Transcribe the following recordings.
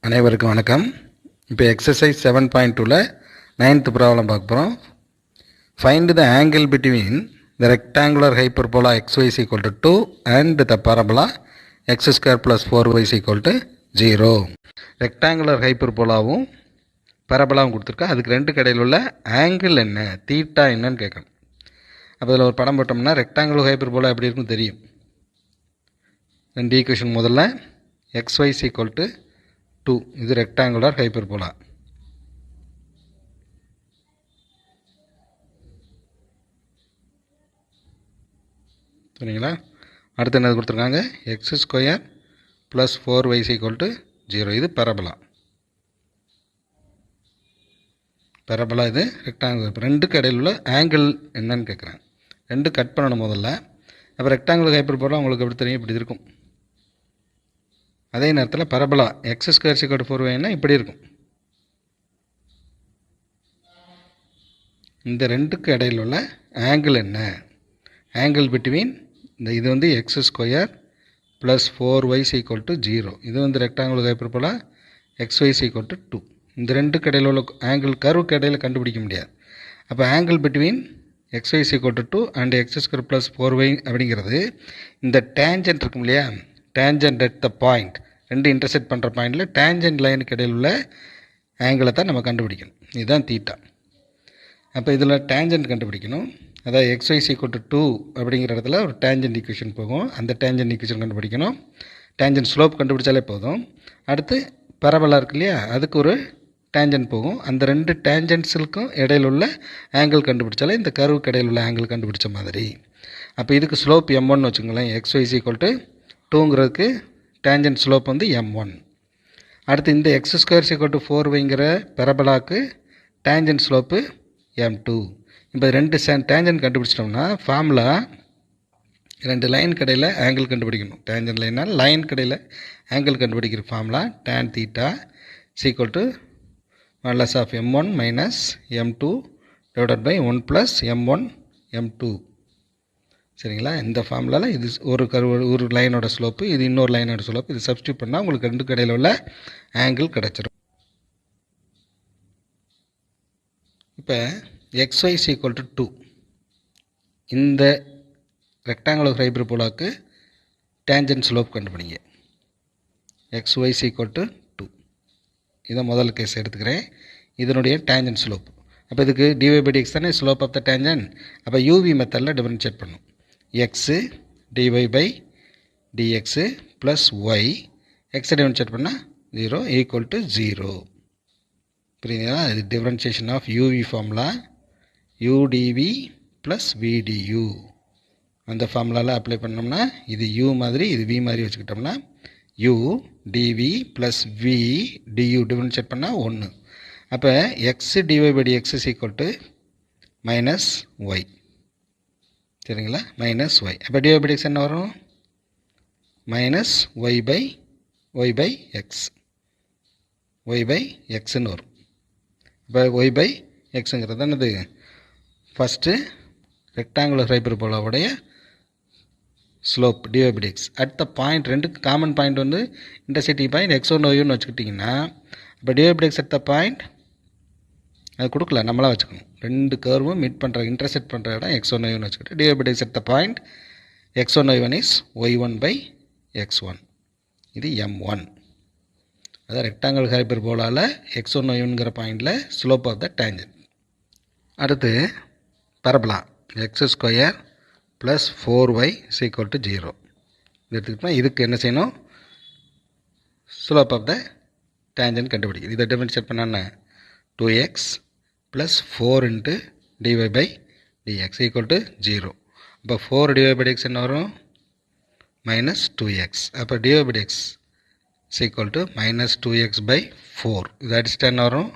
அனைவருக்கும் வணக்கம். இப்போ எக்ஸசைஸ் 7.2ல 9th ப்ராப்ளம் பார்க்க போகிறோம். Find the angle between the rectangular hyperbola xy is equal to 2 and the parabola x square plus 4y is equal to 0. Rectangular ஹைப்பர்போலாவும் பரபலாவும் கொடுத்துருக்கா. அதுக்கு ரெண்டு கடையில் உள்ள ஆங்கிள் என்ன, தீட்டா என்னன்னு கேட்கணும். அப்போ இதில் ஒரு படம் போட்டோம்னா ரெக்டாங்குலர் ஹைப்பர்போலா எப்படி இருக்குன்னு தெரியும். ரெண்டு ஈக்குவேஷன் முதல்ல xy is equal to 2, இது ரெக்டாங்குலர் ஹைப்பர்போலா. சரிங்களா? அடுத்து என்னது கொடுத்துருக்காங்க, X square plus 4y is equal to 0, இது பரபலா. பரபலா இது ரெக்டாங்குலர். ரெண்டுக்கு இடையில் உள்ள ஆங்கிள் என்னன்னு கேட்குறேன். ரெண்டு கட் பண்ணணும் முதல்ல. அப்போ ரெக்டாங்குலர் ஹைப்பர்போலா உங்களுக்கு எப்படி தெரியும், இப்படி இருக்கும். அதே நேரத்தில் பரபலா x square equal to 4y இப்படி இருக்கும். இந்த ரெண்டுக்கு இடையில் உள்ள ஆங்கிள் என்ன, ஆங்கிள் பிட்வீன் இது வந்து X square plus 4y equal to 0, இது வந்து rectangular hyperbola xy equal to 2. இந்த ரெண்டுக்கு இடையில் உள்ள ஆங்கிள் கர்வுக்கு இடையில் கண்டுபிடிக்க முடியாது. அப்போ angle between xy equal to 2 and X square plus 4y அப்படிங்கிறது இந்த டேஞ்சன்ட் இருக்கும் இல்லையா, டேஞ்சன்ட் அட் த பாயிண்ட், ரெண்டு இன்டர்செக்ட் பண்ணுற பாயிண்டில் டேஞ்சன்ட் லைனுக்கு இடையில் உள்ள ஆங்கிளை தான் நம்ம கண்டுபிடிக்கணும். இதுதான் தீட்டா. அப்போ இதில் டேஞ்சன்ட் கண்டுபிடிக்கணும். அதாவது xy ஈக்குவல் டு 2 அப்படிங்கிற இடத்துல ஒரு டேஞ்சன்ட் ஈக்குவேஷன் போகும். அந்த டேஞ்சன்ட் ஈக்குவேஷன் கண்டுபிடிக்கணும். டேஞ்சன்ட் ஸ்லோப் கண்டுபிடிச்சாலே போதும். அடுத்து பரபலா இருக்கு இல்லையா, அதுக்கு ஒரு டேஞ்சன்ட் போகும். அந்த ரெண்டு டேஞ்சன்ட்ஸுக்கும் இடையில் உள்ள ஆங்கிள் கண்டுபிடிச்சாலே இந்த கர்வுக்கு இடையில் உள்ள ஆங்கிள் கண்டுபிடிச்ச மாதிரி. அப்போ இதுக்கு ஸ்லோப் m1 வச்சுங்களேன். xy ஈக்குவல் டு 2ங்கிறதுக்கு டேஞ்சன்ட் ஸ்லோப் வந்து m1. அடுத்து இந்த எக்ஸ் ஸ்கொயர் ஈக்குவல் டு 4yங்கிற பரபலாக்கு டேஞ்சன்ட் ஸ்லோப்பு m2. இப்போ ரெண்டு டேஞ்சன்ட் கண்டுபிடிச்சிட்டோம்னா ஃபார்முலா ரெண்டு லைன் கடையில் ஆங்கிள் கண்டுபிடிக்கணும். டேஞ்சன்ட் லைனால் லைன் கடையில் ஆங்கிள் கண்டுபிடிக்கிற formula tan theta equal to modulus of m1 minus m2 divided by 1 plus m1 m2. சரிங்களா? இந்த ஃபார்முலாவில் இது ஒரு லைனோட ஸ்லோப்பு, இது இன்னொரு லைனோட ஸ்லோப்பு. இது சப்ஸ்டியூட் பண்ணால் உங்களுக்கு ரெண்டு கடையில் உள்ள ஆங்கிள் கிடச்சிரும். இப்போ xy ஈக்குவல் டு 2, இந்த ரெக்டாங்குலர் ஹைப்பர்போலாக்கு டேஞ்சன்ட் ஸ்லோப் கண்டுபிடிங்க. xy ஈக்குவல் டு 2, இதை முதல் கேஸ் எடுத்துக்கிறேன். இதனுடைய டேஞ்சன்ட் ஸ்லோப். அப்போ இதுக்கு dy/dx தானே ஸ்லோப் ஆஃப் த டேஞ்சன்ட். அப்போ யூவி மெத்தடில் டிஃபரன்ஷியேட் பண்ணும். x dy/dx ப்ளஸ் y, எக்ஸை டிஃபரன்ஷியேட் பண்ணால் 0 ஈக்குவல் டு 0. புரியுதுங்களா? இது differentiation of UV formula, udv plus vdu. அந்த ஃபார்முலாவில் அப்ளை பண்ணோம்னா இது u மாதிரி இது v மாதிரி வச்சுக்கிட்டோம்னா u dv plus v du differentiate பண்ணால் 1. அப்போ x dy/dx is equal to minus y. சரிங்களா? Minus y. அப்போ dy/dx என்ன வரும், minus y by x, y by எக்ஸ்ன்னு வரும். இப்போ y பை எக்ஸுங்கிறது என்னது, ஃபஸ்ட்டு ரெக்டாங்குலர் ஹைப்பர்போலாவுடைய slope dy/dx at the point. ரெண்டுக்கு காமன் பாயிண்ட் வந்து இன்டர்செக்டிங் பாயிண்ட் x1 y1 வச்சுக்கிட்டிங்கன்னா, இப்போ dy/dx அட் த பாயிண்ட் அது கொடுக்கல, நம்மளாக வச்சுக்கணும். ரெண்டு கர்வும் மீட் பண்ணுற இன்டர்செக்ட் பண்ணுற இடம் x1 y1 வச்சுக்கிட்டு dy/dx at the point x1 y1 is y1 by x1. இது m1. அதாவது ரெக்டாங்கிள் ஹைப்பர்போலாவில் x1 y1ங்கிற பாயிண்டில் ஸ்லோப் ஆஃப் த டேஞ்சன்ட். அடுத்து parabola x square plus 4y equal to 0 எடுத்துக்கிட்டோம்னா இதுக்கு என்ன செய்யணும், ஸ்லோப் ஆஃப் த டேஞ்சன்ட் கண்டுபிடிக்குது. இதை டிஃபரன்ஷியேட் பண்ணால் 2x plus 4 into dy/dx equal to 0. இப்போ 4 dy/dx என்ன வரும், மைனஸ் 2x. அப்போ dy/dx equal to minus 2x by 4. இது அடிச்சுட்டு என்ன வரும்,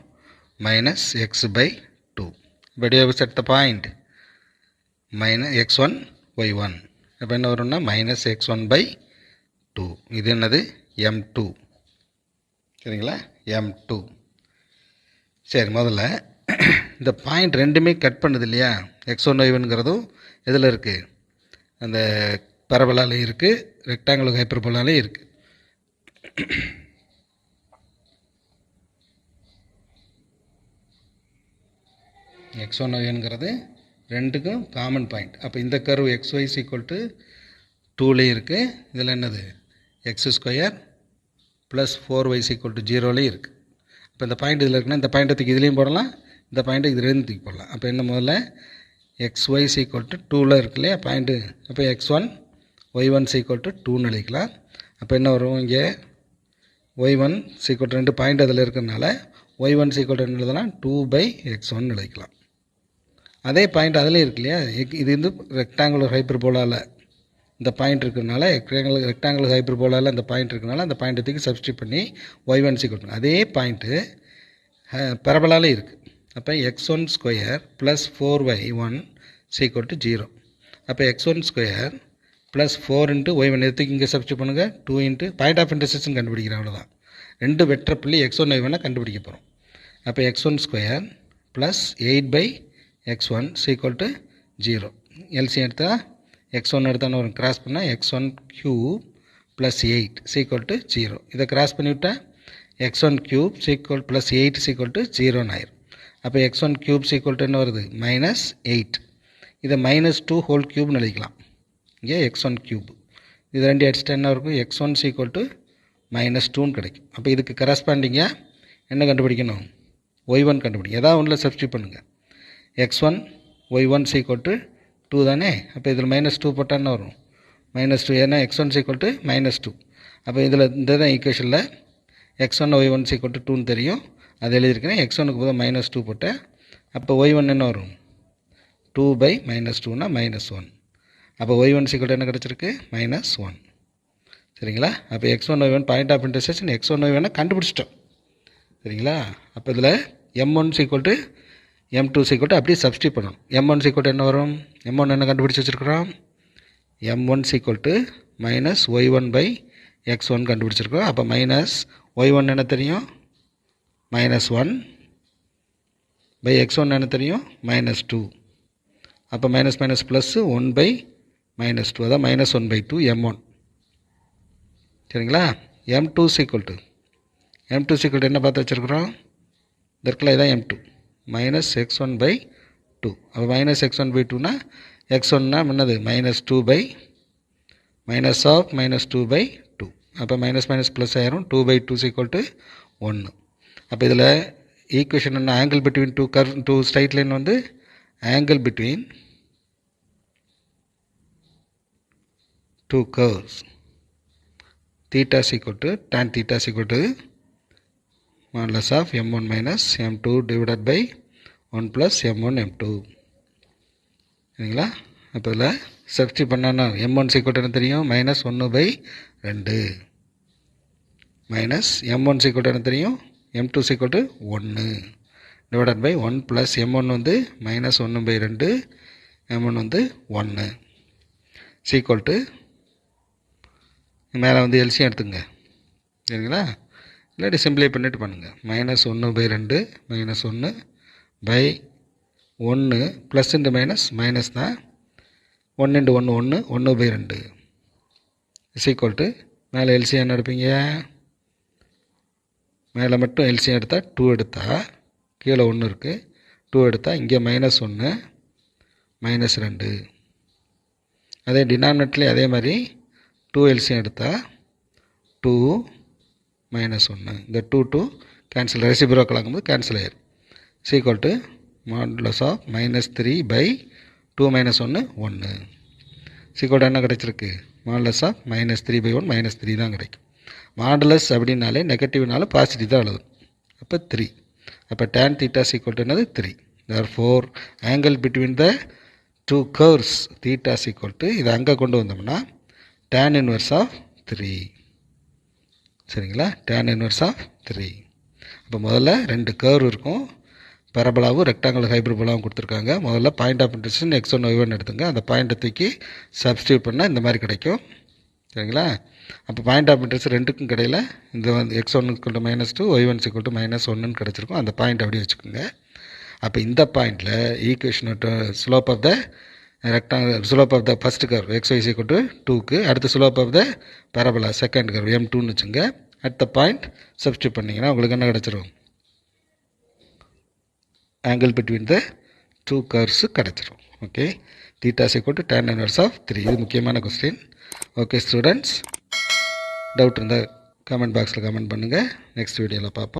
மைனஸ் x பை 2. இப்போ dy/dx at the point minus x1 y1. இப்போ என்ன வரும்னா மைனஸ் x1 பை 2. இது என்னது, m2. சரிங்களா? m2. சரி, முதல்ல இந்த பாயிண்ட் ரெண்டுமே கட் பண்ணுது இல்லையா, x1 y1ங்கிறதும் எதில் இருக்குது, அந்த பரபலாலையும் இருக்குது, ரெக்டாங்குலர் ஹைப்பர்போலாலையும் இருக்குது. x1 yங்கிறது ரெண்டுக்கும் காமன் பாயிண்ட். அப்போ இந்த கர்வ் xy ஈக்குவல் டு 2லேயும் இருக்குது. இதில் என்னது x² plus 4y equal to 0லேயும் இருக்குது. இப்போ இந்த பாயிண்ட் இதில் இருக்குன்னா இந்த பாயிண்ட்டை தூக்கி இதுலேயும் போடலாம், இந்த பாயிண்ட்டை இதுலேருந்து தூக்கி போடலாம். அப்போ என்ன முதல்ல xy ஈக்குவல் டு 2ல் இருக்கு இல்லையா பாயிண்ட்டு. அப்போ x1 y1 ஈக்குவல் டு 2ன்னு எழுதிக்கலாம். அப்போ என்ன வரும், இங்கே y1 ஈக்குவல் டு 2 பாயிண்ட் அதில் இருக்கிறதுனால y1 ஈக்குவல் டு என்ன எழுதலாம் 2/x1 எழுதிக்கலாம். அதே பாயிண்ட் அதிலே இருக்கு இல்லையா, இது வந்து ரெக்டாங்குலர் ஹைப்பர்போலாவில் இந்த பாயிண்ட் இருக்கிறதுனால ரெக்டாங்குலர் ஹைப்பர்போலாவில் இந்த பாயிண்ட் இருக்கிறதுனால அந்த பாயிண்ட்டுக்கு சப்ஸ்டியூட் பண்ணி y1 ஈக்குவல் டு அதே பாயிண்ட்டு பரபலாலே இருக்குது. அப்போ x1² plus 4y1 equal to 0. அப்போ x1² ப்ளஸ் 4 இன்ட்டு y1 எடுத்துக்கு இங்கே சப்ஸ்டியூட் பண்ணுங்கள். 2 இன்ட்டு பாயிண்ட் ஆஃப் இன்டர்செக்ஷன் கண்டுபிடிக்கிறேன், அவ்வளோதான். ரெண்டு வெற்ற புள்ளி x1 y1 கண்டுபிடிக்க போகிறோம். அப்போ x1² plus 8/x1 equal to 0. எல்சியம் எடுத்தால் x1 எடுத்தால் ஒரு கிராஸ் பண்ணால் x1³ ப்ளஸ் 8 ஈக்குவல் டு 0. இதை கிராஸ் பண்ணிவிட்டால் x1³ equal plus 8 equal to 0ன்னு ஆயிரும். அப்போ x1³ ஈக்குவல் டு என்ன வருது -8. இதை -2 ஹோல் க்யூப்னு எழுதிக்கலாம். இங்கே x1³ இது ரெண்டு அடிச்சுட்டு என்ன இருக்கும் x1 ஈக்குவல் டு -2ன்னு கிடைக்கும். அப்போ இதுக்கு கரஸ்பாண்டிங்காக என்ன கண்டுபிடிக்கணும் y1 கண்டுபிடிக்கும். ஏதாவது ஒன்றில் சப்ஸ்டியூட் பண்ணுங்கள். x1 y1 ஈக்குவல் டு 2 தானே. அப்போ இதில் -2 போட்டால் என்ன வரும் -2, ஏன்னா x1 ஈக்குவல் டு -2. அப்போ இதில் இந்த தான் ஈக்குவேஷனில் x1 y1 ஈக்குவல் டு 2ன்னு தெரியும், அது எழுதியிருக்கிறேன். x1க்கு போதும் -2 போட்டேன். அப்போ y1 என்ன வரும் 2/-2னா -1. அப்போ y1 ஈக்குவல் டு என்ன கிடச்சிருக்கு -1. சரிங்களா. அப்போ x1 y1 point of intersection x1 y1 கண்டுபிடிச்சிட்டோம். சரிங்களா. அப்போ இதில் m1 equal to m2 equal to அப்படியே சப்ஸ்டியூட் பண்ணணும். m1 ஈக்குவல் டு என்ன வரும், m1 என்ன கண்டுபிடிச்சி வச்சுருக்கிறோம், m1 ஈக்குவல் டு -y1/x1 கண்டுபிடிச்சிருக்கோம். அப்போ -y1 என்ன தெரியும் -1/x1 என்ன தெரியும் -2. அப்போ மைனஸ் ப்ளஸ் 1/-2, அதான் -1/2 m1. சரிங்களா. m2 ஈக்குவல் டு என்ன பார்த்து வச்சுருக்குறோம், இதற்குள்ள இதான் m2 -x1/2. அப்போ -x1/2னா x1னா என்னது -2/2. அப்போ மைனஸ் ப்ளஸ் ஆயிரும் 2/2 ஈக்குவல் டு 1. அப்போ இதில் ஈக்குவேஷன் என்ன, angle between two straight line வந்து angle between two curves theta is equal to tan theta is equal to modulus of m1 minus m2 divided by 1 plus m1 m2. சரிங்களா. அப்போ இதில் substitute பண்ணால் m1 equal to என்ன தெரியும் -1/2 minus m1 equal to என்ன தெரியும் m2 equal to 1 divided by 1 plus m1 வந்து -1/2 m1 வந்து 1 equal to மேலே வந்து எல்சியம் எடுத்துங்க. சரிங்களா. இல்லாட்டி சிம்பிளை பண்ணிட்டு பண்ணுங்கள். -1/2 -1/1 ப்ளஸ் இன்ட்டு மைனஸ் தான் 1 × 1 1/2 ஈக்குவல் டு மேலே எல்சியம் என்ன எடுப்பீங்க, மேலே மட்டும் எல்சியம் எடுத்தால் 2 எடுத்தால் கீழே 1 இருக்குது, 2 எடுத்தால் இங்கே -1 -2. அதே டினாமினேட்டர்லேயும் அதே மாதிரி 2 எல்சியம் எடுத்தால் 2 -1, இந்த 2 கேன்சல், ரெசிப்ரோக்கல் ஆகும்போது கேன்சல் ஆயிடும். Equal to modulus of -3/2 -1 1 equal to என்ன கிடச்சிருக்கு மாடுலஸ் ஆஃப் -3/1 -3 தான் கிடைக்கும். மாடுலஸ் அப்படின்னாலே நெகட்டிவ்னாலும் பாசிட்டிவ் தான் எழுதும். அப்போ 3. அப்போ tan theta ஈக்குவல் டு என்னது 3. therefore angle between the two curves theta equal to இதை அங்கே கொண்டு வந்தோம்னா tan inverse of 3. சரிங்களா. tan inverse of 3. அப்போ முதல்ல 2 கர்வ் இருக்கும், பரபலாவும் ரெக்டாங்குலர் ஹைப்பர்போலாவும் கொடுத்துருக்காங்க. முதல்ல point of intersection x1 y1 எடுத்துங்க, அந்த பாயிண்ட்டை தூக்கி சப்ஸ்டியூட் பண்ணால் இந்த மாதிரி கிடைக்கும். சரிங்களா. அப்போ பாயிண்ட் ஆஃப் இன்டர்செக்ஷன் ரெண்டுக்கும் கிடையில இந்த வந்து x1 = -2 y1 = -1ன்னு கிடச்சிருக்கும். அந்த பாயிண்ட் அப்படியே வச்சுக்கோங்க. அப்போ இந்த பாயிண்டில் equation slope of the rectangular slope of the first curve xy = 2க்கு அடுத்த slope of the parabola second curve m2ன்னு வச்சுங்க. அடுத்த பாயிண்ட் சப்ஸ்டியூட் பண்ணிங்கன்னா உங்களுக்கு என்ன கிடச்சிரும், angle between the two curves கிடச்சிரும். Okay, theta = tan inverse of 3. இது முக்கியமான கொஸ்டின். ஓகே ஸ்டூடெண்ட்ஸ், டவுட் இருந்தால் கமெண்ட் பாக்ஸில் கமெண்ட் பண்ணுங்கள். நெக்ஸ்ட் வீடியோவில் பார்ப்போம்.